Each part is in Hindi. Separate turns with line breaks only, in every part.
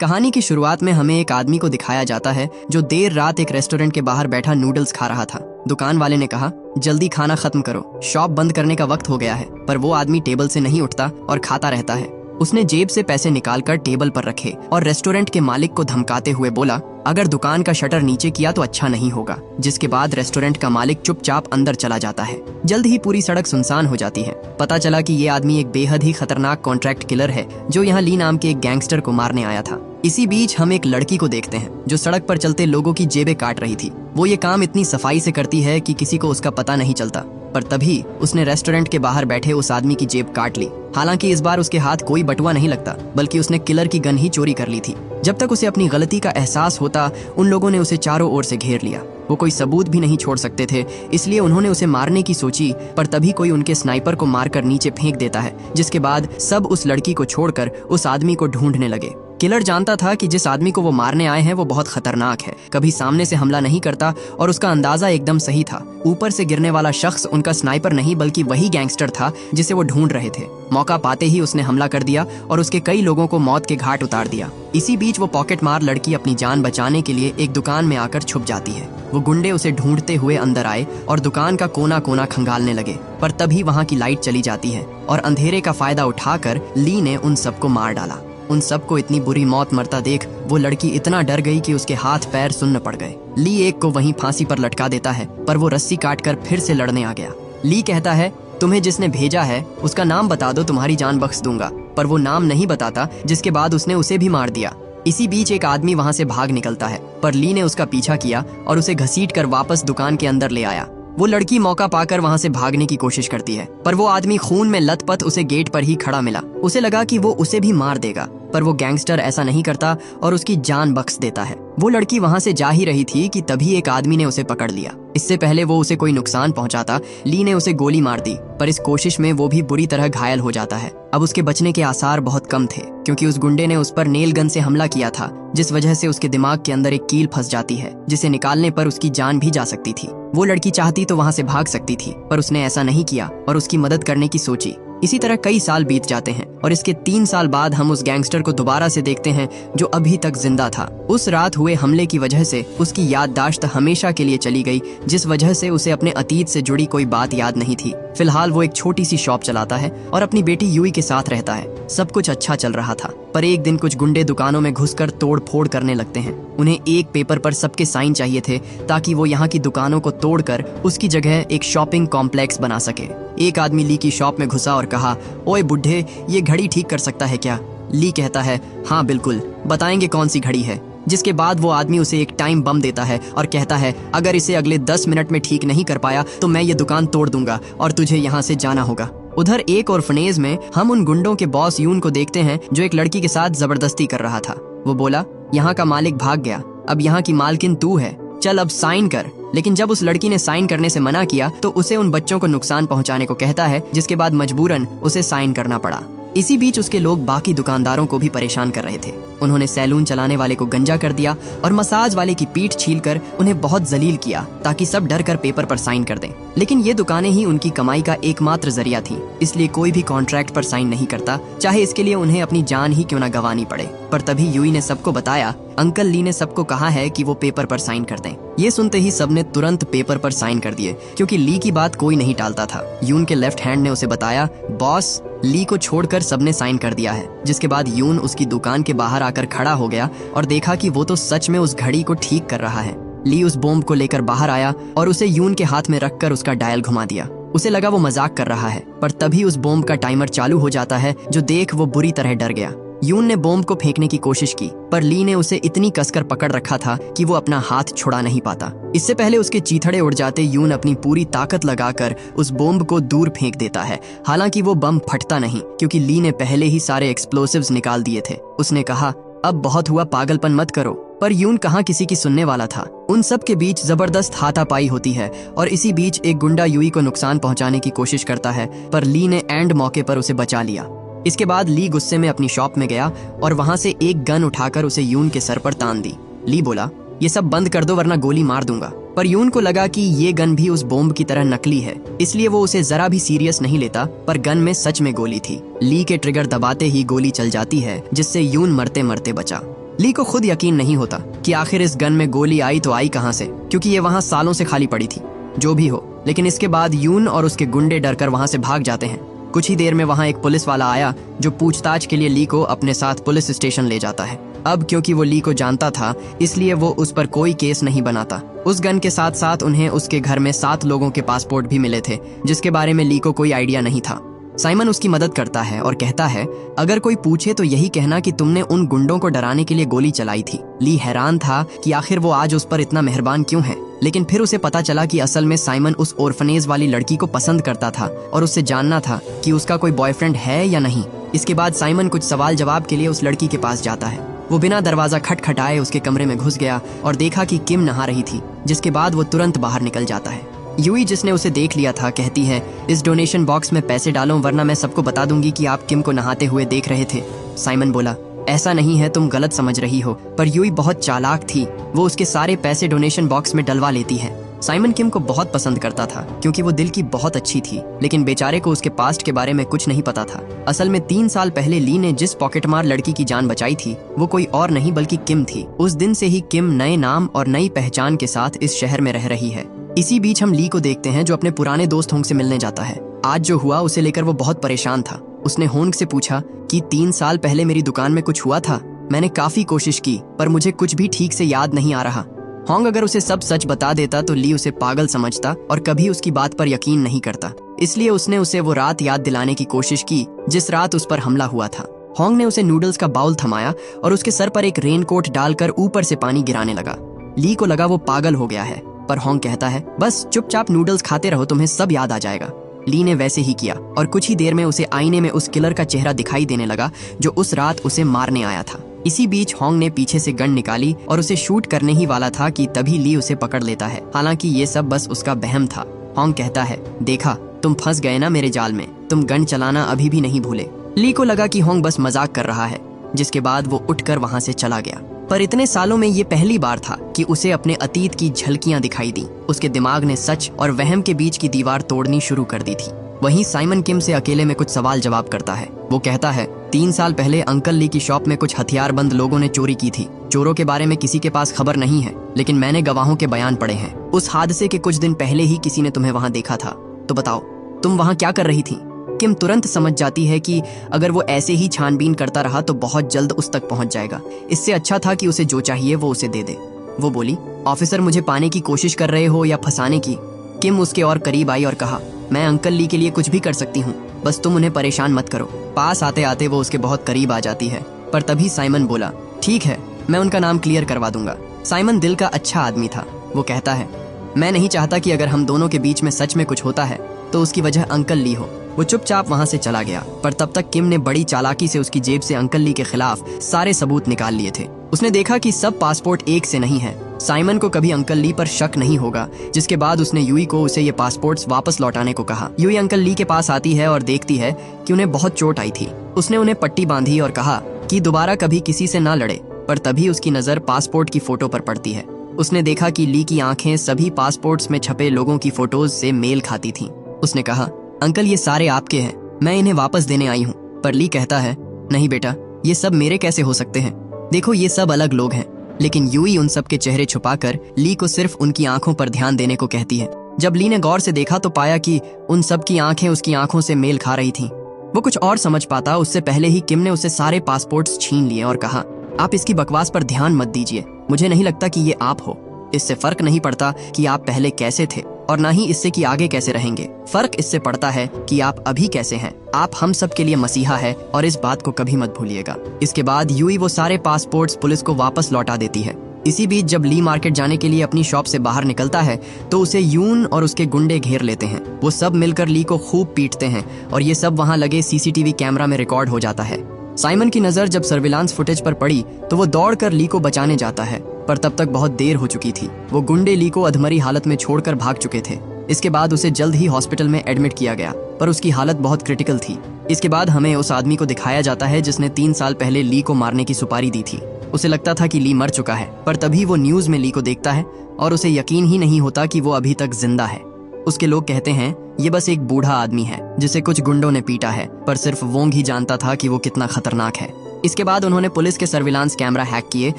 कहानी की शुरुआत में हमें एक आदमी को दिखाया जाता है जो देर रात एक रेस्टोरेंट के बाहर बैठा नूडल्स खा रहा था। दुकान वाले ने कहा, जल्दी खाना खत्म करो, शॉप बंद करने का वक्त हो गया है। पर वो आदमी टेबल से नहीं उठता और खाता रहता है। उसने जेब से पैसे निकालकर टेबल पर रखे और रेस्टोरेंट के मालिक को धमकाते हुए बोला, अगर दुकान का शटर नीचे किया तो अच्छा नहीं होगा। जिसके बाद रेस्टोरेंट का मालिक चुपचाप अंदर चला जाता है। जल्द ही पूरी सड़क सुनसान हो जाती है। पता चला कि ये आदमी एक बेहद ही खतरनाक कॉन्ट्रैक्ट किलर है जो यहाँ ली नाम के एक गैंगस्टर को मारने आया था। इसी बीच हम एक लड़की को देखते हैं जो सड़क पर चलते लोगों की जेबें काट रही थी। वो ये काम इतनी सफाई से करती है कि किसी को उसका पता नहीं चलता। पर तभी उसने रेस्टोरेंट के बाहर बैठे उस आदमी की जेब काट ली। हालांकि इस बार उसके हाथ कोई बटुआ नहीं लगता, बल्कि उसने किलर की गन ही चोरी कर ली थी। जब तक उसे अपनी गलती का एहसास होता, उन लोगों ने उसे चारों ओर से घेर लिया। वो कोई सबूत भी नहीं छोड़ सकते थे, इसलिए उन्होंने उसे मारने की सोची। पर तभी कोई उनके स्नाइपर को मारकर नीचे फेंक देता है, जिसके बाद सब उस लड़की को छोड़कर उस आदमी को ढूंढने लगे। किलर जानता था कि जिस आदमी को वो मारने आए हैं वो बहुत खतरनाक है, कभी सामने से हमला नहीं करता और उसका अंदाजा एकदम सही था। ऊपर से गिरने वाला शख्स उनका स्नाइपर नहीं बल्कि वही गैंगस्टर था जिसे वो ढूंढ रहे थे। मौका पाते ही उसने हमला कर दिया और उसके कई लोगों को मौत के घाट उतार दिया। इसी बीच वो पॉकेट मार लड़की अपनी जान बचाने के लिए एक दुकान में आकर छुप जाती है। वो गुंडे उसे ढूंढते हुए अंदर आए और दुकान का कोना कोना खंगालने लगे। पर तभी वहाँ की लाइट चली जाती है और अंधेरे का फायदा उठाकर ली ने उन सबको मार डाला। उन सबको इतनी बुरी मौत मरता देख वो लड़की इतना डर गई कि उसके हाथ पैर सुन्न पड़ गए। ली एक को वहीं फांसी पर लटका देता है, पर वो रस्सी काटकर फिर से लड़ने आ गया। ली कहता है, तुम्हें जिसने भेजा है उसका नाम बता दो, तुम्हारी जान बख्श दूंगा। पर वो नाम नहीं बताता, जिसके बाद उसने उसे भी मार दिया। इसी बीच एक आदमी वहाँ से भाग निकलता है, पर ली ने उसका पीछा किया और उसे घसीटकर वापस दुकान के अंदर ले आया। वो लड़की मौका पाकर वहाँ से भागने की कोशिश करती है, पर वो आदमी खून में लथपथ उसे गेट पर ही खड़ा मिला। उसे लगा कि वो उसे भी मार देगा, पर वो गैंगस्टर ऐसा नहीं करता और उसकी जान बख्श देता है। वो लड़की वहाँ से जा ही रही थी कि तभी एक आदमी ने उसे पकड़ लिया। इससे पहले वो उसे कोई नुकसान पहुंचाता, ली ने उसे गोली मार दी, पर इस कोशिश में वो भी बुरी तरह घायल हो जाता है। अब उसके बचने के आसार बहुत कम थे, क्योंकि उस गुंडे ने उस पर नेल गन से हमला किया था, जिस वजह से उसके दिमाग के अंदर एक कील फंस जाती है, जिसे निकालने पर उसकी जान भी जा सकती थी। वो लड़की चाहती तो वहाँ से भाग सकती थी, पर उसने ऐसा नहीं किया और उसकी मदद करने की सोची। इसी तरह कई साल बीत जाते हैं और इसके 3 साल बाद हम उस गैंगस्टर को दोबारा से देखते हैं जो अभी तक जिंदा था। उस रात हुए हमले की वजह से उसकी याददाश्त हमेशा के लिए चली गई, जिस वजह से उसे अपने अतीत से जुड़ी कोई बात याद नहीं थी। फिलहाल वो एक छोटी सी शॉप चलाता है और अपनी बेटी यूई के साथ रहता है। सब कुछ अच्छा चल रहा था, पर एक दिन कुछ गुंडे दुकानों में घुसकर तोड़ फोड़ करने लगते हैं। उन्हें एक पेपर पर सबके साइन चाहिए थे, ताकि वो यहाँ की दुकानों को तोड़कर उसकी जगह एक शॉपिंग कॉम्प्लेक्स बना सके। एक आदमी ली की शॉप में घुसा और कहा, ओए बुढ़े, ये घड़ी ठीक कर सकता है क्या? ली कहता है, हाँ बिल्कुल, बताएंगे कौन सी घड़ी है। जिसके बाद वो आदमी उसे एक टाइम बम देता है और कहता है, अगर इसे अगले 10 मिनट में ठीक नहीं कर पाया तो मैं ये दुकान तोड़ दूंगा और तुझे यहाँ से जाना होगा। उधर एक ऑर्फनेज में हम उन गुंडों के बॉस यून को देखते हैं जो एक लड़की के साथ जबरदस्ती कर रहा था। वो बोला, यहाँ का मालिक भाग गया, अब यहाँ की मालकिन तू है, चल अब साइन कर। लेकिन जब उस लड़की ने साइन करने से मना किया तो उसे उन बच्चों को नुकसान पहुंचाने को कहता है, जिसके बाद मजबूरन उसे साइन करना पड़ा। इसी बीच उसके लोग बाकी दुकानदारों को भी परेशान कर रहे थे। उन्होंने सैलून चलाने वाले को गंजा कर दिया और मसाज वाले की पीठ छीलकर उन्हें बहुत जलील किया, ताकि सब डर कर पेपर पर साइन कर दें। लेकिन ये दुकानें ही उनकी कमाई का एकमात्र जरिया थी, इसलिए कोई भी कॉन्ट्रैक्ट पर साइन नहीं करता, चाहे इसके लिए उन्हें अपनी जान ही क्यों न गंवानी पड़े। पर तभी यूई ने सबको बताया, अंकल ली ने सबको कहा है कि वो पेपर पर साइन कर दें। ये सुनते ही सबने तुरंत पेपर पर साइन कर दिए, क्योंकि ली की बात कोई नहीं टालता था। यून के लेफ्ट हैंड ने उसे बताया, बॉस, ली को छोड़कर सबने साइन कर दिया है। जिसके बाद यून उसकी दुकान के बाहर आकर खड़ा हो गया और देखा कि वो तो सच में उस घड़ी को ठीक कर रहा है। ली उस बॉम्ब को लेकर बाहर आया और उसे यून के हाथ में रखकर उसका डायल घुमा दिया। उसे लगा वो मजाक कर रहा है, पर तभी उस बॉम्ब का टाइमर चालू हो जाता है, जो देख वो बुरी तरह डर गया। यून ने बॉम्ब को फेंकने की कोशिश की, पर ली ने उसे इतनी कसकर पकड़ रखा था कि वो अपना हाथ छुड़ा नहीं पाता। इससे पहले उसके चीथड़े उड़ जाते यून अपनी पूरी ताकत लगाकर उस बॉम्ब को दूर फेंक देता है। हालांकि वो बम फटता नहीं, क्योंकि ली ने पहले ही सारे एक्सप्लोसिव्स निकाल दिए थे। उसने कहा, अब बहुत हुआ, पागलपन मत करो। पर यून कहाँ किसी की सुनने वाला था। उन सब के बीच जबरदस्त हाथापाई होती है और इसी बीच एक गुंडा यूई को नुकसान पहुंचाने की कोशिश करता है, पर ली ने एंड मौके पर उसे बचा लिया। इसके बाद ली गुस्से में अपनी शॉप में गया और वहां से एक गन उठाकर उसे यून के सर पर तान दी। ली बोला, ये सब बंद कर दो वरना गोली मार दूंगा। पर यून को लगा कि ये गन भी उस बॉम्ब की तरह नकली है, इसलिए वो उसे जरा भी सीरियस नहीं लेता। पर गन में सच में गोली थी। ली के ट्रिगर दबाते ही गोली चल जाती है, जिससे यून मरते मरते बचा। ली को खुद यकीन नहीं होता कि आखिर इस गन में गोली आई तो आई कहां से, क्योंकि ये वहां सालों से खाली पड़ी थी। जो भी हो, लेकिन इसके बाद यून और उसके गुंडे डरकर वहां से भाग जाते हैं। कुछ ही देर में वहां एक पुलिस वाला आया जो पूछताछ के लिए ली को अपने साथ पुलिस स्टेशन ले जाता है। अब क्योंकि वो ली को जानता था, इसलिए वो उस पर कोई केस नहीं बनाता। उस गन के साथ साथ उन्हें उसके घर में 7 लोगों के पासपोर्ट भी मिले थे, जिसके बारे में ली को कोई आइडिया नहीं था। साइमन उसकी मदद करता है और कहता है, अगर कोई पूछे तो यही कहना कि तुमने उन गुंडों को डराने के लिए गोली चलाई थी। ली हैरान था कि आखिर वो आज उस पर इतना मेहरबान क्यों है, लेकिन फिर उसे पता चला कि असल में साइमन उस ऑर्फनेज वाली लड़की को पसंद करता था और उससे जानना था कि उसका कोई बॉयफ्रेंड है या नहीं। इसके बाद साइमन कुछ सवाल जवाब के लिए उस लड़की के पास जाता है। वो बिना दरवाजा खटखटाए उसके कमरे में घुस गया और देखा कि किम नहा रही थी, जिसके बाद वो तुरंत बाहर निकल जाता है। यूई, जिसने उसे देख लिया था, कहती है, इस डोनेशन बॉक्स में पैसे डालो वरना मैं सबको बता दूंगी कि आप किम को नहाते हुए देख रहे थे। साइमन बोला, ऐसा नहीं है, तुम गलत समझ रही हो। पर यूई बहुत चालाक थी, वो उसके सारे पैसे डोनेशन बॉक्स में डलवा लेती है। साइमन किम को बहुत पसंद करता था क्योंकि वो दिल की बहुत अच्छी थी, लेकिन बेचारे को उसके पास्ट के बारे में कुछ नहीं पता था। असल में 3 साल पहले ली ने जिस पॉकेटमार लड़की की जान बचाई थी वो कोई और नहीं बल्कि किम थी। उस दिन से ही किम नए नाम और नई पहचान के साथ इस शहर में रह रही है। इसी बीच हम ली को देखते हैं जो अपने पुराने दोस्त होंग से मिलने जाता है। आज जो हुआ उसे लेकर वो बहुत परेशान था। उसने होंग से पूछा कि 3 साल पहले मेरी दुकान में कुछ हुआ था। मैंने काफी कोशिश की पर मुझे कुछ भी ठीक से याद नहीं आ रहा। होंग अगर उसे सब सच बता देता तो ली उसे पागल समझता और कभी उसकी बात पर यकीन नहीं करता। इसलिए उसने उसे वो रात याद दिलाने की कोशिश की जिस रात उस पर हमला हुआ था। होंग ने उसे नूडल्स का बाउल थमाया और उसके सर पर एक रेनकोट डालकर ऊपर से पानी गिराने लगा। ली को लगा वो पागल हो गया है, पर होंग कहता है, बस चुपचाप नूडल्स खाते रहो, तुम्हें सब याद आ जाएगा। ली ने वैसे ही किया और कुछ ही देर में उसे आईने में उस किलर का चेहरा दिखाई देने लगा जो उस रात उसे मारने आया था। इसी बीच होंग ने पीछे से गन निकाली और उसे शूट करने ही वाला था कि तभी ली उसे पकड़ लेता है। हालांकि ये सब बस उसका वहम था। होंग कहता है, देखा, तुम फंस गए ना मेरे जाल में, तुम गन चलाना अभी भी नहीं भूले। ली को लगा कि होंग बस मजाक कर रहा है, जिसके बाद वो उठकर वहां से चला गया। पर इतने सालों में ये पहली बार था कि उसे अपने अतीत की झलकियां दिखाई दी। उसके दिमाग ने सच और वहम के बीच की दीवार तोड़नी शुरू कर दी थी। वहीं साइमन किम से अकेले में कुछ सवाल जवाब करता है। वो कहता है, 3 साल पहले अंकल ली की शॉप में कुछ हथियारबंद लोगों ने चोरी की थी। चोरों के बारे में किसी के पास खबर नहीं है, लेकिन मैंने गवाहों के बयान पढ़े हैं। उस हादसे के कुछ दिन पहले ही किसी ने तुम्हें वहां देखा था। तो बताओ, तुम वहां क्या कर रही थी? किम तुरंत समझ जाती है कि अगर वो ऐसे ही छानबीन करता रहा तो बहुत जल्द उस तक पहुंच जाएगा। इससे अच्छा था कि उसे जो चाहिए वो उसे दे दे। वो बोली, ऑफिसर, मुझे पाने की कोशिश कर रहे हो या फंसाने की? किम उसके और करीब आई और कहा, मैं अंकल ली के लिए कुछ भी कर सकती हूँ, बस तुम उन्हें परेशान मत करो। पास आते आते वो उसके बहुत करीब आ जाती है, पर तभी साइमन बोला, ठीक है, मैं उनका नाम क्लियर करवा दूंगा। साइमन दिल का अच्छा आदमी था। वो कहता है, मैं नहीं चाहता कि अगर हम दोनों के बीच में सच में कुछ होता है तो उसकी वजह अंकल ली हो। वो चुपचाप वहां से चला गया, पर तब तक किम ने बड़ी चालाकी से उसकी जेब से अंकल ली के खिलाफ सारे सबूत निकाल लिए थे। उसने देखा कि सब पासपोर्ट एक से नहीं है। साइमन को कभी अंकल ली पर शक नहीं होगा, जिसके बाद उसने यूई को उसे ये पासपोर्ट्स वापस लौटाने को कहा। यूई अंकल ली के पास आती है और देखती है कि उन्हें बहुत चोट आई थी। उसने उन्हें पट्टी बांधी और कहा कि दोबारा कभी किसी से ना लड़े, पर तभी उसकी नजर पासपोर्ट की फोटो पर पड़ती है। उसने देखा कि ली की आंखें सभी पासपोर्ट्स में छपे लोगों की फोटोज से मेल खाती थीं। उसने कहा, अंकल, ये सारे आपके हैं, मैं इन्हें वापस देने आई हूँ। पर ली कहता है, नहीं बेटा, ये सब मेरे कैसे हो सकते हैं? देखो, ये सब अलग लोग हैं। लेकिन यूई उन सब के चेहरे छुपाकर ली को सिर्फ उनकी आंखों पर ध्यान देने को कहती है। जब ली ने गौर से देखा तो पाया कि उन सब की आंखें उसकी आंखों से मेल खा रही थीं। वो कुछ और समझ पाता उससे पहले ही किम ने उसे सारे पासपोर्ट्स छीन लिए और कहा, आप इसकी बकवास पर ध्यान मत दीजिए, मुझे नहीं लगता कि ये आप हो। इससे फर्क नहीं पड़ता कि आप पहले कैसे थे और ना ही इससे कि आगे कैसे रहेंगे। फर्क इससे पड़ता है कि आप अभी कैसे हैं। आप हम सब के लिए मसीहा है और इस बात को कभी मत भूलिएगा। इसके बाद यूई वो सारे पासपोर्ट्स पुलिस को वापस लौटा देती है। इसी बीच जब ली मार्केट जाने के लिए अपनी शॉप से बाहर निकलता है तो उसे यून और उसके गुंडे घेर लेते हैं। वो सब मिलकर ली को खूब पीटते हैं और ये सब वहां लगे सीसीटीवी कैमरा में रिकॉर्ड हो जाता है। साइमन की नजर जब सर्विलांस फुटेज पर पड़ी तो वो दौड़कर ली को बचाने जाता है, पर तब तक बहुत देर हो चुकी थी। वो गुंडे ली को अधमरी हालत में छोड़कर भाग चुके थे। इसके बाद उसे जल्द ही हॉस्पिटल में एडमिट किया गया, पर उसकी हालत बहुत क्रिटिकल थी। इसके बाद हमें उस आदमी को दिखाया जाता है जिसने 3 साल पहले ली को मारने की सुपारी दी थी। उसे लगता था कि ली मर चुका है, पर तभी वो न्यूज में ली को देखता है और उसे यकीन ही नहीं होता कि वो अभी तक जिंदा है। उसके लोग कहते हैं, ये बस एक बूढ़ा आदमी है जिसे कुछ गुंडों ने पीटा है, पर सिर्फ वोंग ही जानता था कि वो कितना खतरनाक है। इसके बाद उन्होंने पुलिस के सर्विलांस कैमरा हैक किए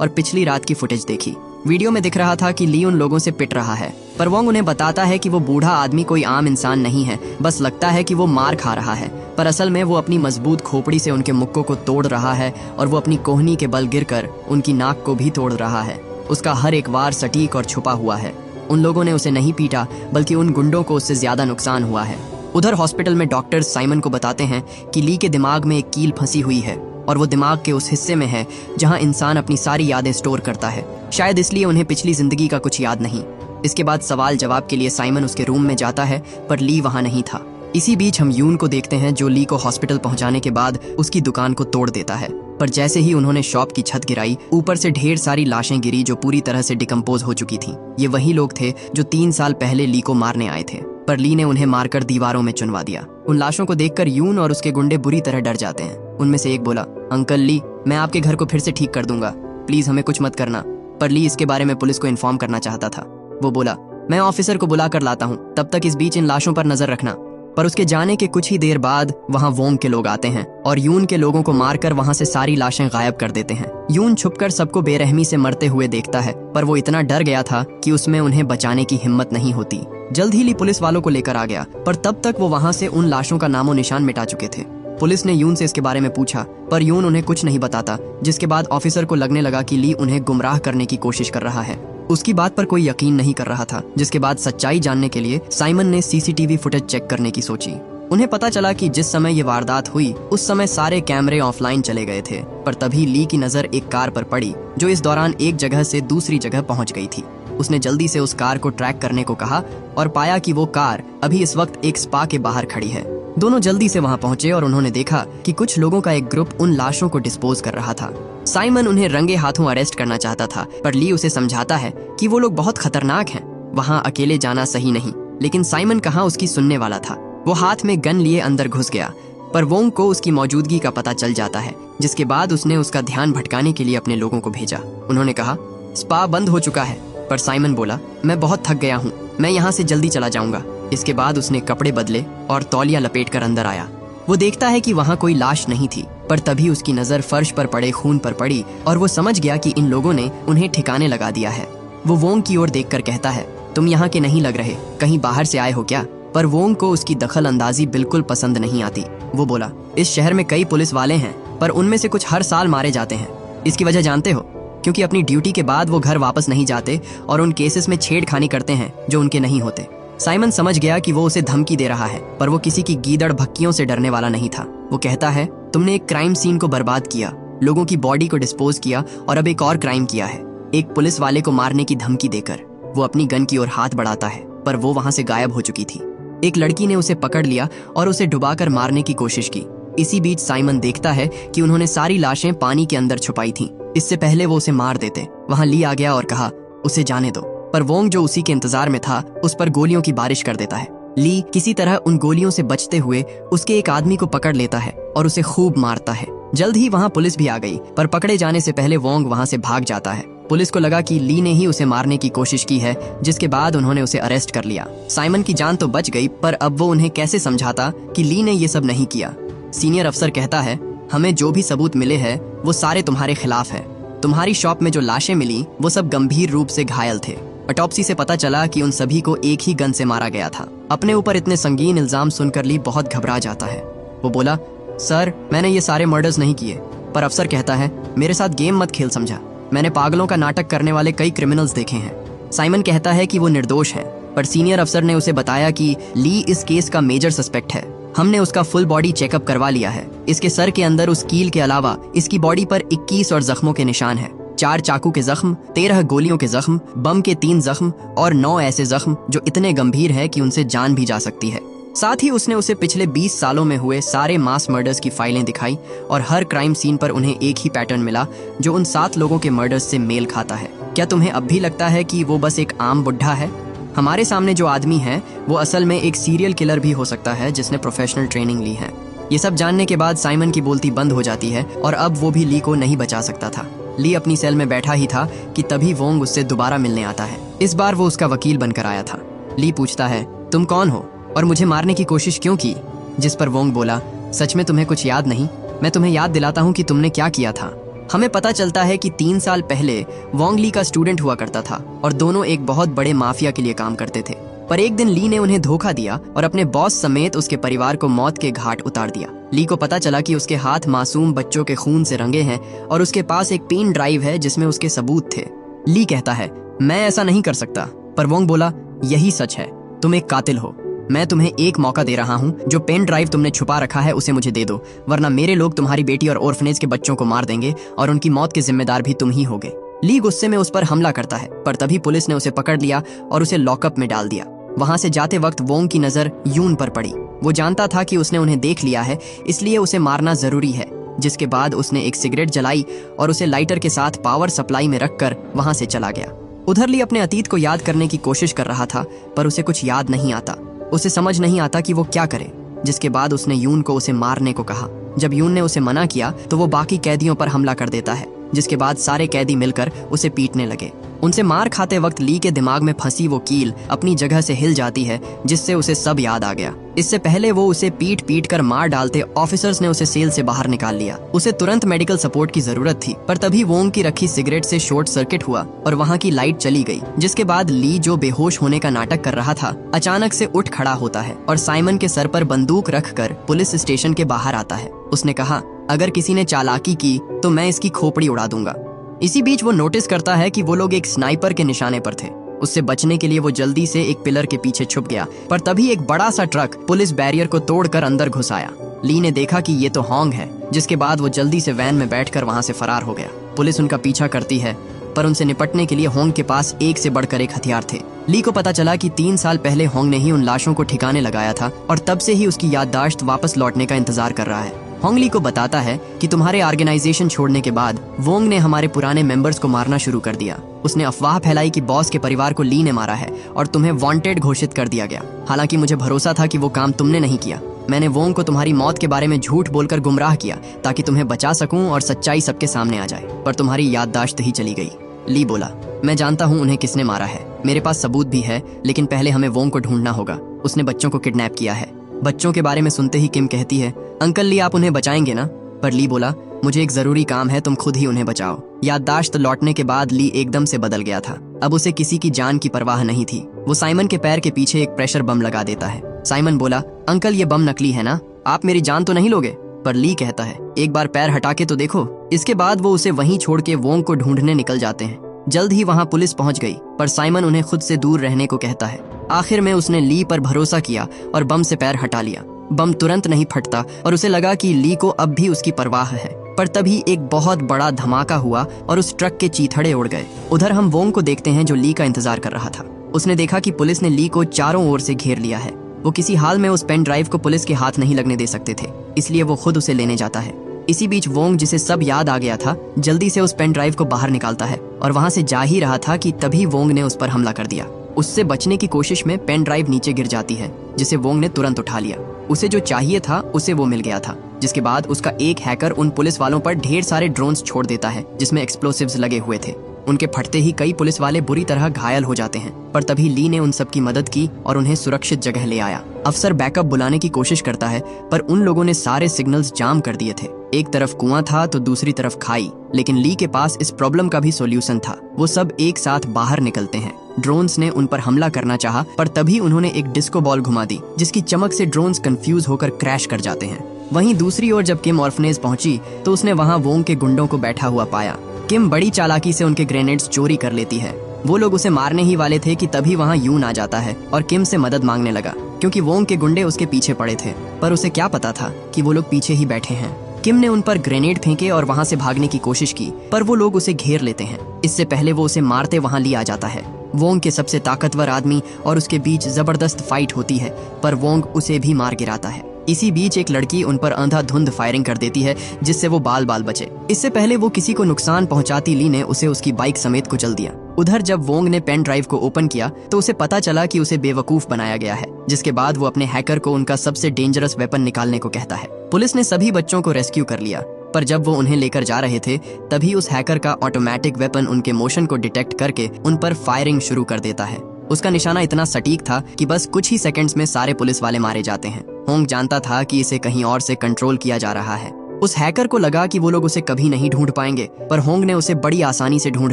और पिछली रात की फुटेज देखी। वीडियो में दिख रहा था कि ली उन लोगों से पिट रहा है, पर वोंग उन्हें बताता है कि वो बूढ़ा आदमी कोई आम इंसान नहीं है, बस लगता है कि वो मार खा रहा है, पर असल में वो अपनी मजबूत खोपड़ी से उनके मुक्कों को तोड़ रहा है और वो अपनी कोहनी के बल गिरकर उनकी नाक को भी तोड़ रहा है। उसका हर एक वार सटीक और छुपा हुआ है। उन लोगों ने उसे नहीं पीटा, बल्कि उन गुंडों को उससे ज्यादा नुकसान हुआ है। उधर हॉस्पिटल में डॉक्टर साइमन को बताते हैं कि ली के दिमाग में एक कील फंसी हुई है और वो दिमाग के उस हिस्से में है जहां इंसान अपनी सारी यादें स्टोर करता है। शायद इसलिए उन्हें पिछली जिंदगी का कुछ याद नहीं। इसके बाद सवाल जवाब के लिए साइमन उसके रूम में जाता है, पर ली वहां नहीं था। इसी बीच हम यून को देखते हैं जो ली को हॉस्पिटल पहुंचाने के बाद उसकी दुकान को तोड़ देता है। पर जैसे ही उन्होंने शॉप की छत गिराई, ऊपर से ढेर सारी लाशें गिरी जो पूरी तरह से डिकम्पोज हो चुकी थीं। ये वही लोग थे जो 3 साल पहले ली को मारने आए थे, पर ली ने उन्हें मारकर दीवारों में चुनवा दिया। उन लाशों को देखकर यून और उसके गुंडे बुरी तरह डर जाते हैं। उनमें से एक बोला, अंकल ली, मैं आपके घर को फिर से ठीक कर दूंगा, प्लीज हमें कुछ मत करना। पर ली इसके बारे में पुलिस को इन्फॉर्म करना चाहता था। वो बोला, मैं ऑफिसर को बुला कर लाता हूँ, तब तक इस बीच इन लाशों पर नजर रखना। पर उसके जाने के कुछ ही देर बाद वहां वोंग के लोग आते हैं और यून के लोगों को मारकर वहां से सारी लाशें गायब कर देते हैं। यून छुपकर सबको बेरहमी से मरते हुए देखता है, पर वो इतना डर गया था कि उसमें उन्हें बचाने की हिम्मत नहीं होती। जल्द ही ली पुलिस वालों को लेकर आ गया, पर तब तक वो वहां से उन लाशों का नामो निशान मिटा चुके थे। पुलिस ने यून से इसके बारे में पूछा, पर यून उन्हें कुछ नहीं बताता, जिसके बाद ऑफिसर को लगने लगा कि ली उन्हें गुमराह करने की कोशिश कर रहा है। उसकी बात पर कोई यकीन नहीं कर रहा था, जिसके बाद सच्चाई जानने के लिए साइमन ने सीसीटीवी फुटेज चेक करने की सोची। उन्हें पता चला कि जिस समय ये वारदात हुई उस समय सारे कैमरे ऑफलाइन चले गए थे, पर तभी ली की नजर एक कार पर पड़ी जो इस दौरान एक जगह से दूसरी जगह पहुंच गई थी। उसने जल्दी से उस कार को ट्रैक करने को कहा और पाया कि वो कार अभी इस वक्त एक स्पा के बाहर खड़ी है। दोनों जल्दी से वहां पहुंचे और उन्होंने देखा कि कुछ लोगों का एक ग्रुप उन लाशों को डिस्पोज कर रहा था। साइमन उन्हें रंगे हाथों अरेस्ट करना चाहता था, पर ली उसे समझाता है कि वो लोग बहुत खतरनाक हैं, वहां अकेले जाना सही नहीं। लेकिन साइमन कहाँ उसकी सुनने वाला था। वो हाथ में गन लिए अंदर घुस गया, पर वोंग को उसकी मौजूदगी का पता चल जाता है, जिसके बाद उसने उसका ध्यान भटकाने के लिए अपने लोगों को भेजा। उन्होंने कहा, स्पा बंद हो चुका है, पर साइमन बोला, मैं बहुत थक गया हूँ, मैं यहाँ से जल्दी चला जाऊंगा। इसके बाद उसने कपड़े बदले और तौलिया लपेटकर अंदर आया। वो देखता है कि वहाँ कोई लाश नहीं थी, पर तभी उसकी नजर फर्श पर पड़े खून पर पड़ी और वो समझ गया कि इन लोगों ने उन्हें ठिकाने लगा दिया है। वो वोंग की ओर देखकर कहता है, तुम यहाँ के नहीं लग रहे, कहीं बाहर से आए हो क्या? पर वोंग को उसकी दखल अंदाजी बिल्कुल पसंद नहीं आती। वो बोला, इस शहर में कई पुलिस वाले हैं, पर उनमें से कुछ हर साल मारे जाते हैं। इसकी वजह जानते हो? क्योंकि अपनी ड्यूटी के बाद वो घर वापस नहीं जाते और उन केसेस में छेड़खानी करते हैं जो उनके नहीं होते। साइमन समझ गया कि वो उसे धमकी दे रहा है, पर वो किसी की गीदड़ भक्कियों से डरने वाला नहीं था। वो कहता है, तुमने एक क्राइम सीन को बर्बाद किया, लोगों की बॉडी को डिस्पोज किया और अब एक और क्राइम किया है, एक पुलिस वाले को मारने की धमकी देकर। वो अपनी गन की ओर हाथ बढ़ाता है, पर वो वहां से गायब हो चुकी थी। एक लड़की ने उसे पकड़ लिया और उसे डुबाकर मारने की कोशिश की। इसी बीच साइमन देखता है कि उन्होंने सारी लाशें पानी के अंदर छुपाई थीं। इससे पहले वो उसे मार देते। वहां ली आ गया और कहा, उसे जाने दो, पर वोंग जो उसी के इंतजार में था उस पर गोलियों की बारिश कर देता है। ली किसी तरह उन गोलियों से बचते हुए उसके एक आदमी को पकड़ लेता है और उसे खूब मारता है। जल्द ही वहां पुलिस भी आ गई, पर पकड़े जाने से पहले वोंग वहां से भाग जाता है। पुलिस को लगा कि ली ने ही उसे मारने की कोशिश की है, जिसके बाद उन्होंने उसे अरेस्ट कर लिया। साइमन की जान तो बच गई, पर अब वो उन्हें कैसे समझाता कि ली ने ये सब नहीं किया। सीनियर अफसर कहता है, हमें जो भी सबूत मिले हैं वो सारे तुम्हारे खिलाफ है। तुम्हारी शॉप में जो लाशें मिली वो सब गंभीर रूप से घायल थे। ऑटोप्सी से पता चला कि उन सभी को एक ही गन से मारा गया था। अपने ऊपर इतने संगीन इल्जाम सुनकर ली बहुत घबरा जाता है। वो बोला, सर मैंने ये सारे मर्डर्स नहीं किए। पर अफसर कहता है, मेरे साथ गेम मत खेल समझा, मैंने पागलों का नाटक करने वाले कई क्रिमिनल्स देखे हैं। साइमन कहता है कि वो निर्दोष है, पर सीनियर अफसर ने उसे बताया कि ली इस केस का मेजर सस्पेक्ट है। हमने उसका फुल बॉडी चेकअप करवा लिया है। इसके सर के अंदर उस कील के अलावा इसकी बॉडी पर 21 और जख्मों के निशान है। 4 चाकू के जख्म, 13 गोलियों के जख्म, बम के 3 जख्म और 9 ऐसे जख्म जो इतने गंभीर है कि उनसे जान भी जा सकती है। साथ ही उसने उसे पिछले 20 सालों में हुए सारे मास मर्डर्स की फाइलें दिखाई और हर क्राइम सीन पर उन्हें एक ही पैटर्न मिला जो उन 7 लोगों के मर्डर्स से मेल खाता है। क्या तुम्हें अब भी लगता है कि वो बस एक आम बुढ़ा है? हमारे सामने जो आदमी है वो असल में एक सीरियल किलर भी हो सकता है जिसने प्रोफेशनल ट्रेनिंग ली है। ये सब जानने के बाद साइमन की बोलती बंद हो जाती है और अब वो भी ली को नहीं बचा सकता था। ली अपनी सेल में बैठा ही था कि तभी वोंग उससे दोबारा मिलने आता है। इस बार वो उसका वकील बनकर आया था। ली पूछता है, तुम कौन हो और मुझे मारने की कोशिश क्यों की? जिस पर वोंग बोला, सच में तुम्हें कुछ याद नहीं? मैं तुम्हें याद दिलाता हूँ कि तुमने क्या किया था। हमें पता चलता है कि 3 साल पहले वोंग ली का स्टूडेंट हुआ करता था और दोनों एक बहुत बड़े माफिया के लिए काम करते थे। पर एक दिन ली ने उन्हें धोखा दिया और अपने बॉस समेत उसके परिवार को मौत के घाट उतार दिया। ली को पता चला कि उसके हाथ मासूम बच्चों के खून से रंगे हैं और उसके पास एक पेन ड्राइव है जिसमें उसके सबूत थे। ली कहता है, मैं ऐसा नहीं कर सकता। पर वोंग बोला, यही सच है, तुम एक कातिल हो। मैं तुम्हें एक मौका दे रहा हूँ, जो पेन ड्राइव तुमने छुपा रखा है उसे मुझे दे दो, वरना मेरे लोग तुम्हारी बेटी और ऑर्फनेज के बच्चों को मार देंगे और उनकी मौत के जिम्मेदार भी तुम ही होगे। ली गुस्से में उस पर हमला करता है, पर तभी पुलिस ने उसे पकड़ लिया और उसे लॉकअप में डाल दिया। वहां से जाते वक्त वोंग की नजर यून पर पड़ी। वो जानता था कि उसने उन्हें देख लिया है, इसलिए उसे मारना जरूरी है। जिसके बाद उसने एक सिगरेट जलाई और उसे लाइटर के साथ पावर सप्लाई में रखकर वहां से चला गया। उधर ली अपने अतीत को याद करने की कोशिश कर रहा था, पर उसे कुछ याद नहीं आता। उसे समझ नहीं आता कि वो क्या करे। जिसके बाद उसने यून को उसे मारने को कहा। जब यून ने उसे मना किया तो वो बाकी कैदियों पर हमला कर देता है, जिसके बाद सारे कैदी मिलकर उसे पीटने लगे। उनसे मार खाते वक्त ली के दिमाग में फंसी वो कील अपनी जगह से हिल जाती है, जिससे उसे सब याद आ गया। इससे पहले वो उसे पीट पीट कर मार डालते ऑफिसर्स ने उसे सेल से बाहर निकाल लिया। उसे तुरंत मेडिकल सपोर्ट की जरूरत थी, पर तभी वोंग की रखी सिगरेट से शॉर्ट सर्किट हुआ और वहाँ की लाइट चली गई। जिसके बाद ली, जो बेहोश होने का नाटक कर रहा था, अचानक से उठ खड़ा होता है और साइमन के सर पर बंदूक रखकर पुलिस स्टेशन के बाहर आता है। उसने कहा, अगर किसी ने चालाकी की तो मैं इसकी खोपड़ी उड़ा दूंगा। इसी बीच वो नोटिस करता है कि वो लोग एक स्नाइपर के निशाने पर थे। उससे बचने के लिए वो जल्दी से एक पिलर के पीछे छुप गया, पर तभी एक बड़ा सा ट्रक पुलिस बैरियर को तोड़कर अंदर घुस आया। ली ने देखा कि ये तो होंग है, जिसके बाद वो जल्दी से वैन में बैठकर वहां से फरार हो गया। पुलिस उनका पीछा करती है, पर उनसे निपटने के लिए होंग के पास एक से बढ़कर एक हथियार थे। ली को पता चला कि 3 साल पहले होंग ने ही उन लाशों को ठिकाने लगाया था और तब से ही उसकी याददाश्त वापस लौटने का इंतजार कर रहा है। होंग ली को बताता है कि तुम्हारे ऑर्गेनाइजेशन छोड़ने के बाद वोंग ने हमारे पुराने मेंबर्स को मारना शुरू कर दिया। उसने अफवाह फैलाई कि बॉस के परिवार को ली ने मारा है और तुम्हें वांटेड घोषित कर दिया गया। हालांकि मुझे भरोसा था कि वो काम तुमने नहीं किया। मैंने वोंग को तुम्हारी मौत के बारे में झूठ बोलकर गुमराह किया ताकि तुम्हें बचा सकूं और सच्चाई सबके सामने आ जाए, पर तुम्हारी याददाश्त ही चली गई। ली बोला, मैं जानता हूँ उन्हें किसने मारा है, मेरे पास सबूत भी है, लेकिन पहले हमें वोंग को ढूंढना होगा। उसने बच्चों को किडनैप किया है। बच्चों के बारे में सुनते ही किम कहती है, अंकल ली, आप उन्हें बचाएंगे ना? पर ली बोला, मुझे एक जरूरी काम है, तुम खुद ही उन्हें बचाओ। याददाश्त लौटने के बाद ली एकदम से बदल गया था। अब उसे किसी की जान की परवाह नहीं थी। वो साइमन के पैर के पीछे एक प्रेशर बम लगा देता है। साइमन बोला, अंकल ये बम नकली है ना, आप मेरी जान तो नहीं लोगे? पर ली कहता है, एक बार पैर हटा के तो देखो। इसके बाद वो उसे वहीं छोड़ के वोंग को ढूंढने निकल जाते हैं। जल्द ही वहाँ पुलिस पहुँच गई, पर साइमन उन्हें खुद से दूर रहने को कहता है। आखिर में उसने ली पर भरोसा किया और बम से पैर हटा लिया। बम तुरंत नहीं फटता और उसे लगा कि ली को अब भी उसकी परवाह है, पर तभी एक बहुत बड़ा धमाका हुआ और उस ट्रक के चीथड़े उड़ गए। उधर हम वोंग को देखते हैं, जो ली का इंतजार कर रहा था। उसने देखा कि पुलिस ने ली को चारों ओर से घेर लिया है। वो किसी हाल में उस पेन ड्राइव को पुलिस के हाथ नहीं लगने दे सकते थे, इसलिए वो खुद उसे लेने जाता है। इसी बीच वोंग, जिसे सब याद आ गया था, जल्दी से उस पेन ड्राइव को बाहर निकालता है और वहां से जा ही रहा था कि तभी वोंग ने उस पर हमला कर दिया। उससे बचने की कोशिश में पेन ड्राइव नीचे गिर जाती है, जिसे वोंग ने तुरंत उठा लिया। उसे जो चाहिए था उसे वो मिल गया था। जिसके बाद उसका एक हैकर उन पुलिस वालों पर ढेर सारे ड्रोन्स छोड़ देता है, जिसमें एक्सप्लोसिव्स लगे हुए थे। उनके फटते ही कई पुलिस वाले बुरी तरह घायल हो जाते हैं, पर तभी ली ने उन सब की मदद की और उन्हें सुरक्षित जगह ले आया। अफसर बैकअप बुलाने की कोशिश करता है, पर उन लोगों ने सारे सिग्नल्स जाम कर दिए थे। एक तरफ कुआं था तो दूसरी तरफ खाई, लेकिन ली के पास इस प्रॉब्लम का भी सॉल्यूशन था। वो सब एक साथ बाहर निकलते हैं। ड्रोन्स ने उन पर हमला करना चाहा, पर तभी उन्होंने एक डिस्को बॉल घुमा दी, जिसकी चमक से ड्रोन्स कंफ्यूज होकर क्रैश कर जाते हैं। वहीं दूसरी ओर जब किम ऑर्फनेज पहुंची तो उसने वहां वोंग के गुंडों को बैठा हुआ पाया। किम बड़ी चालाकी से उनके ग्रेनेड्स चोरी कर लेती है। वो लोग उसे मारने ही वाले थे कि तभी वहां यून आ जाता है और किम से मदद मांगने लगा, क्योंकि वोंग के गुंडे उसके पीछे पड़े थे। पर उसे क्या पता था कि वो लोग पीछे ही बैठे हैं। किम ने उन पर ग्रेनेड फेंके और वहां से भागने की कोशिश की, पर वो लोग उसे घेर लेते हैं। इससे पहले वो उसे मारते वहां ली आ जाता है। वोंग के सबसे ताकतवर आदमी और उसके बीच जबरदस्त फाइट होती है, पर वोंग उसे भी मार गिराता है। इसी बीच एक लड़की उन पर अंधाधुंध फायरिंग कर देती है, जिससे वो बाल बाल बचे। इससे पहले वो किसी को नुकसान पहुंचाती ली ने उसे उसकी बाइक समेत कुचल दिया। उधर जब वोंग ने पेन ड्राइव को ओपन किया तो उसे पता चला कि उसे बेवकूफ बनाया गया है, जिसके बाद वो अपने हैकर को उनका सबसे डेंजरस वेपन निकालने को कहता है। पुलिस ने सभी बच्चों को रेस्क्यू कर लिया, पर जब वो उन्हें लेकर जा रहे थे तभी उस हैकर का ऑटोमेटिक वेपन उनके मोशन को डिटेक्ट करके उन पर फायरिंग शुरू कर देता है। उसका निशाना इतना सटीक था कि बस कुछ ही सेकंड्स में सारे पुलिस वाले मारे जाते हैं। होंग जानता था कि इसे कहीं और से कंट्रोल किया जा रहा है। उस हैकर को लगा कि वो लोग उसे कभी नहीं ढूंढ पाएंगे, पर होंग ने उसे बड़ी आसानी से ढूंढ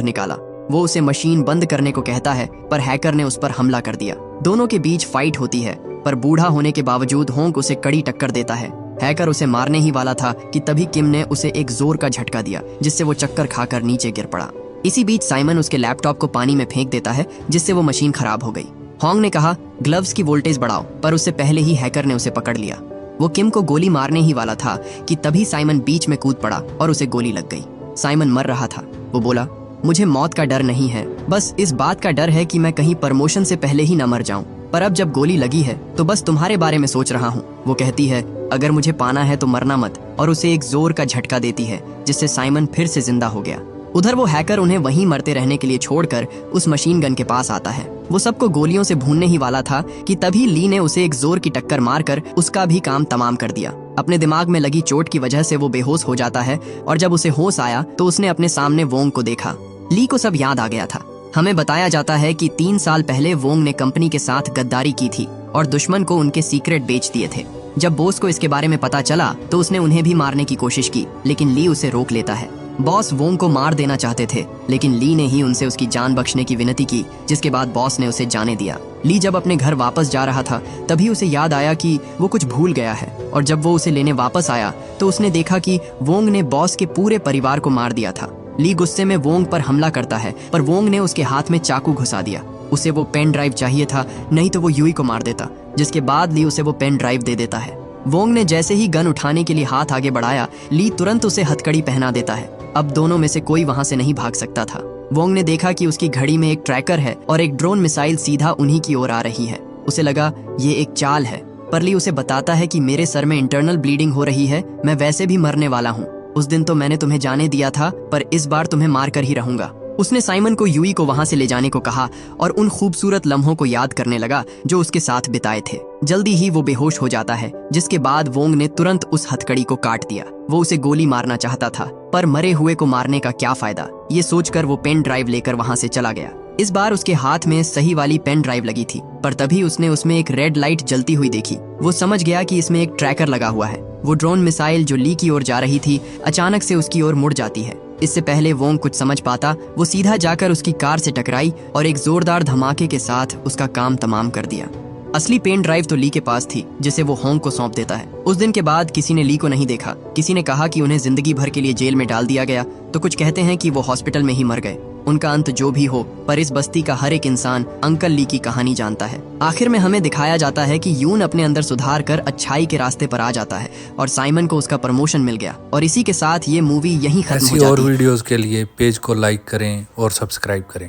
निकाला। वो उसे मशीन बंद करने को कहता है, पर हैकर ने उस पर हमला कर दिया। दोनों के बीच फाइट होती है, पर बूढ़ा होने के बावजूद होंग उसे कड़ी टक्कर देता है। हैकर उसे मारने ही वाला था कि तभी किम ने उसे एक जोर का झटका दिया, जिससे वो चक्कर खाकर नीचे गिर पड़ा। इसी बीच साइमन उसके लैपटॉप को पानी में फेंक देता है, जिससे वो मशीन खराब हो गई। होंग ने कहा ग्लव्स की वोल्टेज बढ़ाओ, पर उससे पहले ही हैकर ने उसे पकड़ लिया। वो किम को गोली मारने ही वाला था कि तभी साइमन बीच में कूद पड़ा और उसे गोली लग गई। साइमन मर रहा था। वो बोला, मुझे मौत का डर नहीं है, बस इस बात का डर है कि मैं कहीं प्रमोशन से पहले ही न मर जाऊं। पर अब जब गोली लगी है तो बस तुम्हारे बारे में सोच रहा हूँ। वो कहती है, अगर मुझे पाना है तो मरना मत, और उसे एक जोर का झटका देती है, जिससे साइमन फिर से जिंदा हो गया। उधर वो हैकर उन्हें वहीं मरते रहने के लिए छोड़कर उस मशीन गन के पास आता है। वो सबको गोलियों से भूनने ही वाला था कि तभी ली ने उसे एक जोर की टक्कर मारकर उसका भी काम तमाम कर दिया। अपने दिमाग में लगी चोट की वजह से वो बेहोश हो जाता है, और जब उसे होश आया तो उसने अपने सामने वोंग को देखा। ली को सब याद आ गया था। हमें बताया जाता है कि 3 साल पहले वोंग ने कंपनी के साथ गद्दारी की थी और दुश्मन को उनके सीक्रेट बेच दिए थे। जब बॉस को इसके बारे में पता चला तो उसने उन्हें भी मारने की कोशिश की, लेकिन ली उसे रोक लेता है। बॉस वोंग को मार देना चाहते थे, लेकिन ली ने ही उनसे उसकी जान बख्शने की विनती की, जिसके बाद बॉस ने उसे जाने दिया। ली जब अपने घर वापस जा रहा था तभी उसे याद आया कि वो कुछ भूल गया है, और जब वो उसे लेने वापस आया तो उसने देखा कि वोंग ने बॉस के पूरे परिवार को मार दिया था। ली गुस्से में वोंग पर हमला करता है, पर वोंग ने उसके हाथ में चाकू घुसा दिया। उसे वो पेन ड्राइव चाहिए था, नहीं तो वो यूई को मार देता, जिसके बाद ली उसे वो पेन ड्राइव दे देता है। वोंग ने जैसे ही गन उठाने के लिए हाथ आगे बढ़ाया, ली तुरंत उसे हथकड़ी पहना देता है। अब दोनों में से कोई वहां से नहीं भाग सकता था। वोंग ने देखा कि उसकी घड़ी में एक ट्रैकर है और एक ड्रोन मिसाइल सीधा उन्हीं की ओर आ रही है। उसे लगा ये एक चाल है, पर ली उसे बताता है कि मेरे सर में इंटरनल ब्लीडिंग हो रही है, मैं वैसे भी मरने वाला हूँ। उस दिन तो मैंने तुम्हें जाने दिया था, पर इस बार तुम्हें मार कर ही रहूंगा। उसने साइमन को यूई को वहां से ले जाने को कहा और उन खूबसूरत लम्हों को याद करने लगा जो उसके साथ बिताए थे। जल्दी ही वो बेहोश हो जाता है, जिसके बाद वोंग ने तुरंत उस हथकड़ी को काट दिया। वो उसे गोली मारना चाहता था, पर मरे हुए को मारने का क्या फायदा, ये सोचकर वो पेन ड्राइव लेकर वहां से चला गया। इस बार उसके हाथ में सही वाली पेन ड्राइव लगी थी, पर तभी उसने उसमें एक रेड लाइट जलती हुई देखी। वो समझ गया कि इसमें एक ट्रैकर लगा हुआ है। वो ड्रोन मिसाइल जो ली की ओर जा रही थी अचानक से उसकी ओर मुड़ जाती है। इससे पहले वोंग कुछ समझ पाता, वो सीधा जाकर उसकी कार से टकराई और एक जोरदार धमाके के साथ उसका काम तमाम कर दिया। असली पेन ड्राइव तो ली के पास थी, जिसे वो होंग को सौंप देता है। उस दिन के बाद किसी ने ली को नहीं देखा। किसी ने कहा कि उन्हें जिंदगी भर के लिए जेल में डाल दिया गया, तो कुछ कहते हैं कि वो हॉस्पिटल में ही मर गए। उनका अंत जो भी हो, पर इस बस्ती का हर एक इंसान अंकल ली की कहानी जानता है। आखिर में हमें दिखाया जाता है कि यून अपने अंदर सुधार कर अच्छाई के रास्ते पर आ जाता है और साइमन को उसका प्रमोशन मिल गया। और इसी के साथ ये मूवी यहीं खत्म हो जाती है।
ऐसी और वीडियोस के लिए पेज को लाइक करें और सब्सक्राइब करें।